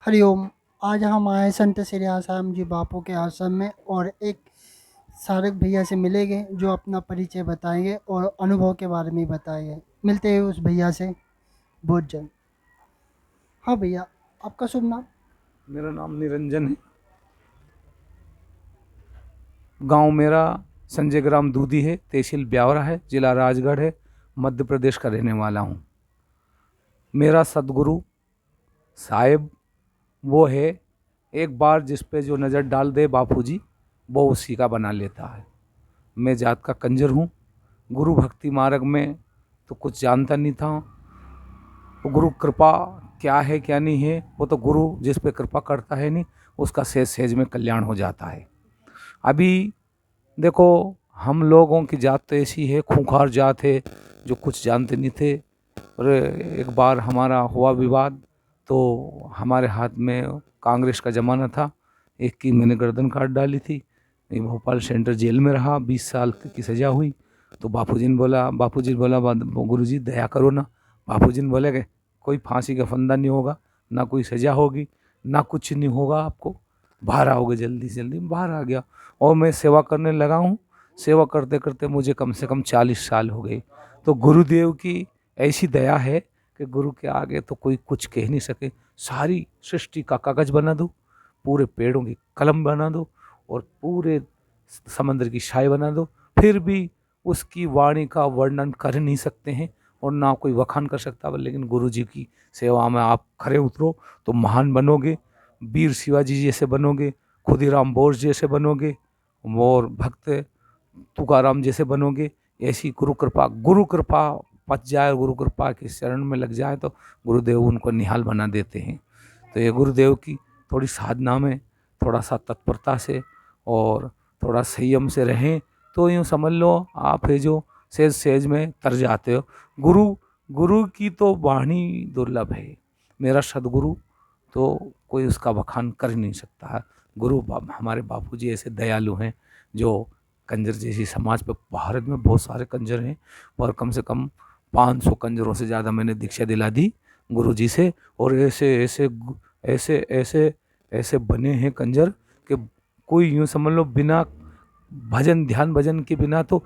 हरिओम। आज हम आए संत श्री आसाराम जी बापू के आश्रम में और एक सारक भैया से मिलेंगे जो अपना परिचय बताएंगे और अनुभव के बारे में बताएंगे। मिलते हैं उस भैया से बहुत जल्द। हाँ भैया, आपका शुभ नाम? मेरा नाम निरंजन है। गांव मेरा संजय ग्राम दूधी है, तहसील ब्यावरा है, जिला राजगढ़ है, मध्य प्रदेश का रहने वाला हूँ। मेरा सदगुरु साहिब वो है, एक बार जिस पे जो नज़र डाल दे बापूजी वो उसी का बना लेता है। मैं जात का कंजर हूँ। गुरु भक्ति मार्ग में तो कुछ जानता नहीं था। वो गुरु कृपा क्या है क्या नहीं है, वो तो गुरु जिस पे कृपा करता है नहीं उसका सेज सेज में कल्याण हो जाता है। अभी देखो, हम लोगों की जात तो ऐसी है, खूंखार जात है, जो कुछ जानते नहीं थे। और एक बार हमारा हुआ विवाद, तो हमारे हाथ में कांग्रेस का ज़माना था, एक की मैंने गर्दन काट डाली थी। ये भोपाल सेंट्रल जेल में रहा, 20 साल की सज़ा हुई। तो बापूजी ने बोला गुरुजी दया करो ना। बापूजी ने बोले कि कोई फांसी का फंदा नहीं होगा, ना कोई सज़ा होगी, ना कुछ नहीं होगा, आपको बाहर आओगे जल्दी से जल्दी। बाहर आ गया और मैं सेवा करने लगा हूँ। सेवा करते करते मुझे कम से कम 40 साल हो गए। तो गुरुदेव की ऐसी दया है कि गुरु के आगे तो कोई कुछ कह नहीं सके। सारी सृष्टि का कागज बना दो, पूरे पेड़ों की कलम बना दो और पूरे समंदर की शाई बना दो, फिर भी उसकी वाणी का वर्णन कर नहीं सकते हैं और ना कोई वखान कर सकता। लेकिन गुरु जी की सेवा में आप खरे उतरो तो महान बनोगे, वीर शिवाजी जैसे बनोगे, खुदीराम बोस जैसे बनोगे और भक्त तुकाराम जैसे बनोगे। ऐसी गुरु कृपा पच जाए, गुरु कृपा के शरण में लग जाए तो गुरुदेव उनको निहाल बना देते हैं। तो ये गुरुदेव की थोड़ी साधना में थोड़ा सा तत्परता से और थोड़ा संयम से रहें तो यूँ समझ लो आप है जो सेज सेज में तर जाते हो। गुरु गुरु की तो वाणी दुर्लभ है। मेरा सदगुरु तो कोई उसका बखान कर ही नहीं सकता है। हमारे बापूजी ऐसे दयालु हैं जो कंजर जैसी समाज पर, भारत में बहुत सारे कंजर हैं पर कम से कम 500 कंजरों से ज़्यादा मैंने दीक्षा दिला दी गुरुजी से। और ऐसे ऐसे ऐसे ऐसे ऐसे बने हैं कंजर कि कोई यूँ समझ लो बिना ध्यान भजन के बिना तो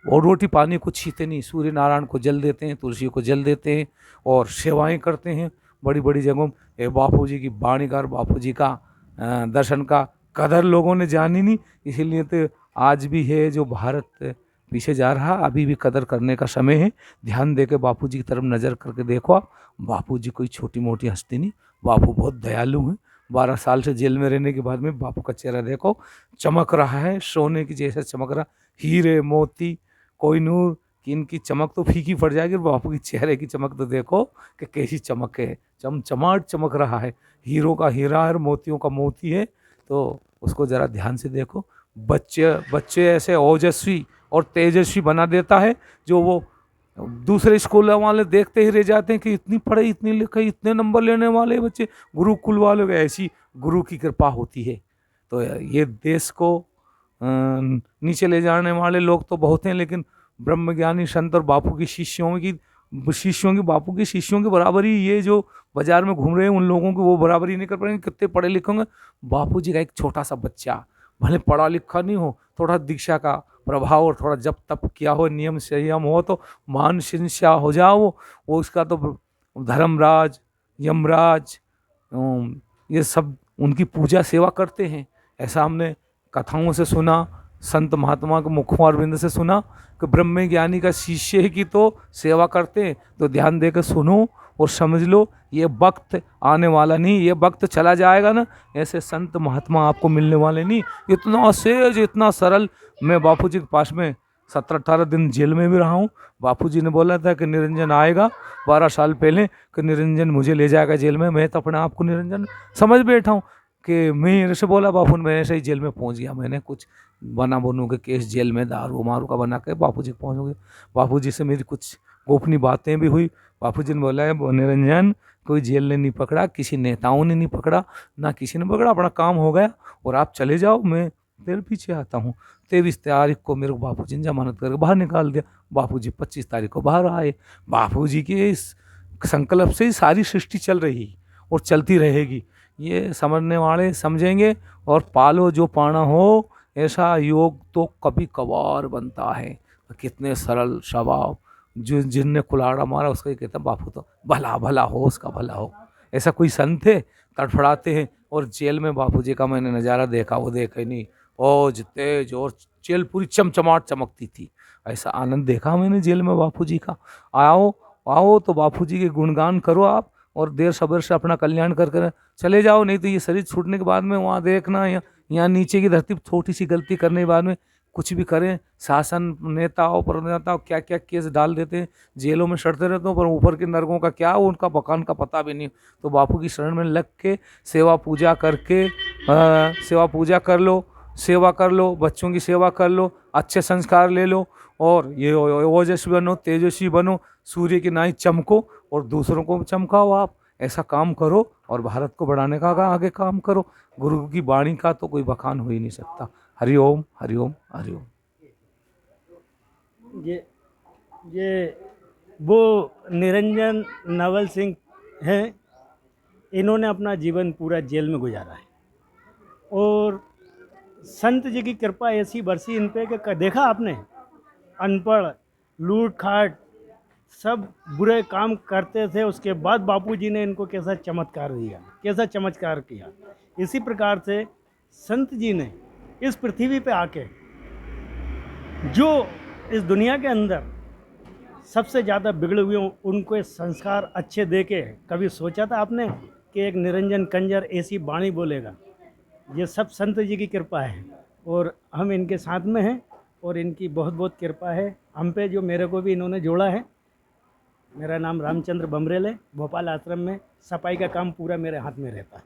और रोटी पानी कुछ छीते नहीं। सूर्य नारायण को जल देते हैं, तुलसी को जल देते हैं और सेवाएं करते हैं बड़ी बड़ी जगहों। ये बापू जी की वाणी का, बापू जी का दर्शन का कदर लोगों ने जानी नहीं, इसीलिए तो आज भी है जो भारत पीछे जा रहा। अभी भी कदर करने का समय है। ध्यान दे के बापू जी की तरफ नज़र करके देखो आप। बापू जी कोई छोटी मोटी हस्ती नहीं, बापू बहुत दयालु हैं। 12 साल से जेल में रहने के बाद में बापू का चेहरा देखो, चमक रहा है सोने की जैसा चमक रहा। हीरे मोती कोई नूर कि इनकी चमक तो फीकी पड़ जाएगी, बापू की चेहरे की चमक तो देखो कि कैसी चमक है, चमचमाट चमक रहा है। हीरो का हीरा और मोतियों का मोती है। तो उसको ज़रा ध्यान से देखो। बच्चे बच्चे ऐसे ओजस्वी और तेजस्वी बना देता है जो वो दूसरे स्कूल वाले देखते ही रह जाते हैं कि इतनी पढ़ाई इतनी लिखाई इतने नंबर लेने वाले बच्चे गुरुकुल वाले। ऐसी गुरु की कृपा होती है। तो ये देश को नीचे ले जाने वाले लोग तो बहुत हैं, लेकिन ब्रह्मज्ञानी संत और बापू की शिष्यों की बराबरी ये जो बाजार में घूम रहे हैं उन लोगों को वो बराबरी नहीं कर पाएंगे। कितने पढ़े लिखे होंगे। बापू जी का एक छोटा सा बच्चा भले पढ़ा लिखा नहीं हो, थोड़ा दीक्षा का प्रभाव और थोड़ा जब तप किया हो, नियम संयम हो तो मान शिष्या हो जाओ। वो उसका तो धर्मराज यमराज ये सब उनकी पूजा सेवा करते हैं। ऐसा हमने कथाओं से सुना, संत महात्मा के मुखों अरविंद से सुना कि ब्रह्म ज्ञानी का शिष्य की तो सेवा करते हैं। तो ध्यान देकर सुनो और समझ लो, ये वक्त आने वाला नहीं, ये वक्त चला जाएगा ना। ऐसे संत महात्मा आपको मिलने वाले नहीं। इतना सहज इतना सरल। मैं बापूजी के पास में 17-18 दिन जेल में भी रहा हूँ। बापूजी ने बोला था कि निरंजन आएगा 12 साल पहले कि निरंजन मुझे ले जाएगा जेल में। मैं तो अपने आप को निरंजन समझ बैठा हूँ कि मेरे से बोला बापू ने, मैं ऐसे ही जेल में पहुंच गया। मैंने कुछ बना बनू के केस जेल में दारू मारू का बना के बापू जी पहुँच गए। बापू जी से मेरी कुछ गोपनीय बातें भी हुई। बापू जी ने बोला है निरंजन कोई जेल ने नहीं पकड़ा, किसी नेताओं ने नहीं पकड़ा, ना किसी ने पकड़ा, अपना काम हो गया और आप चले जाओ, मैं तेरे पीछे आता हूँ। 23 तारीख को मेरे को बापू जी ने जमानत करके बाहर निकाल दिया। बापू जी 25 तारीख को बाहर आए। बापू जी के इस संकल्प से ही सारी सृष्टि चल रही और चलती रहेगी। ये समझने वाले समझेंगे। और पालो जो पाना हो, ऐसा योग तो कभी कभार बनता है। कितने सरल स्वभाव, जो जिनने कुल्हाड़ा मारा उसको ये कहता बापू तो भला भला हो, उसका भला हो। ऐसा कोई संत है? तड़फड़ाते हैं। और जेल में बापूजी का मैंने नज़ारा देखा, वो देखा ही नहीं, ओज तेज, और जेल पूरी चमचमाट चमकती थी। ऐसा आनंद देखा मैंने जेल में बापूजी का। आओ आओ तो बापूजी के गुणगान करो आप, और देर सबर से अपना कल्याण कर कर चले जाओ। नहीं तो ये शरीर छूटने के बाद में वहाँ देखना, यहाँ नीचे की धरती पर छोटी सी गलती करने के बाद में कुछ भी करें, शासन नेताओं पर नेताओं क्या क्या केस डाल देते हैं, जेलों में सड़ते रहते हो, पर ऊपर के नरकों का क्या, उनका बकान का पता भी नहीं। तो बापू की शरण में लग के सेवा पूजा करके सेवा पूजा कर लो, सेवा कर लो, बच्चों की सेवा कर लो, अच्छे संस्कार ले लो, और ये ओजस्वी बनो, तेजस्वी बनो, सूर्य की नाई चमको और दूसरों को चमकाओ। आप ऐसा काम करो और भारत को बढ़ाने का आगे काम करो। गुरु की वाणी का तो कोई बखान हो ही नहीं सकता। हरिओम हरिओम हरिओम। ये वो निरंजन नवल सिंह हैं। इन्होंने अपना जीवन पूरा जेल में गुजारा है, और संत जी की कृपा ऐसी बरसी इन पे कि देखा आपने, अनपढ़, लूट खाट, सब बुरे काम करते थे, उसके बाद बापूजी ने इनको कैसा चमत्कार दिया, कैसा चमत्कार किया। इसी प्रकार से संत जी ने इस पृथ्वी पे आके जो इस दुनिया के अंदर सबसे ज़्यादा बिगड़े हुए उनको संस्कार अच्छे दे के, कभी सोचा था आपने कि एक निरंजन कंजर ऐसी वाणी बोलेगा? ये सब संत जी की कृपा है, और हम इनके साथ में हैं, और इनकी बहुत बहुत कृपा है हम पे, जो मेरे को भी इन्होंने जोड़ा है। मेरा नाम रामचंद्र बमरेल है। भोपाल आश्रम में सफाई का काम पूरा मेरे हाथ में रहता है।